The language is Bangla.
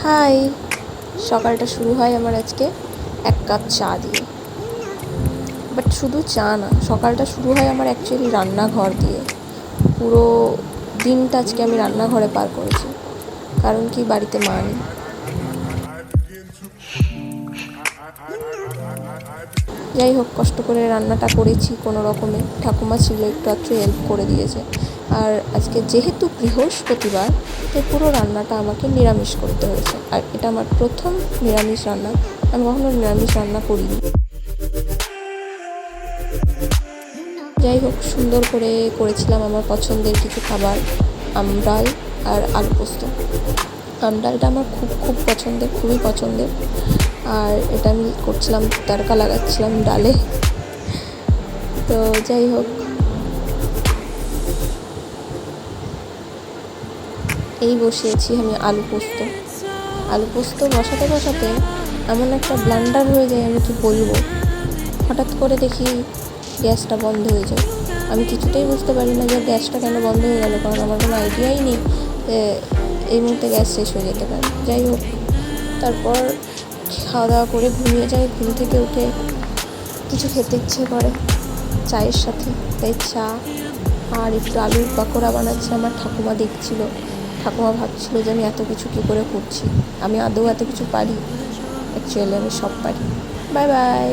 হাই, সকালটা শুরু হয় আমার আজকে এক কাপ চা দিয়ে। বাট শুধু চা না, সকালটা শুরু হয় আমার অ্যাকচুয়ালি রান্নাঘর দিয়ে। পুরো দিনটা আজকে আমি রান্নাঘরে পার করেছি, কারণ কি বাড়িতে মা নেই। যাই হোক, কষ্ট করে রান্নাটা করেছি কোনো রকমে। ঠাকুমা ছিল, একটু একটু হেল্প করে দিয়েছে। আর আজকে যেহেতু বৃহস্পতিবার, তাই পুরো রান্নাটা আমাকে নিরামিষ করতে হয়েছে। আর এটা আমার প্রথম নিরামিষ রান্না, আমি কখনো নিরামিষ রান্না করিনি। যাই হোক, সুন্দর করে করেছিলাম আমার পছন্দের কিছু খাবার, আমডাল আর আলু পোস্ত। আমডালটা আমার খুব খুব পছন্দের, খুবই পছন্দের। আর এটা আমি করছিলাম, তড়কা লাগাচ্ছিলাম ডালে। তো যাই হোক, এই বসিয়েছি আমি আলু পোস্ত। আলু পোস্ত বসাতে বসাতে এমন একটা ব্লান্ডার হয়ে যায়, আমি কি বলবো। হঠাৎ করে দেখি গ্যাসটা বন্ধ হয়ে যায়। আমি কিছুতেই বুঝতে পারি না যে গ্যাসটা কেন বন্ধ হয়ে গেল, কারণ আমার কোনো আইডিয়াই নেই যে এই মুহূর্তে গ্যাস শেষ হয়ে যেতে পারে। যাই হোক, তারপর খাওয়া দাওয়া করে ঘুমিয়ে যাই। ঘুম থেকে উঠে কিছু খেতে ইচ্ছে করে চায়ের সাথে, তাই চা আর একটু আলুর পাকোড়া বানাচ্ছে আমার ঠাকুমা দেখছিল। ঠাকুমা ভাবছিল যে আমি এত কিছু কী করে করছি, আমি আদৌ এত কিছু পারি? অ্যাকচুয়ালি আমি সব পারি। Bye bye.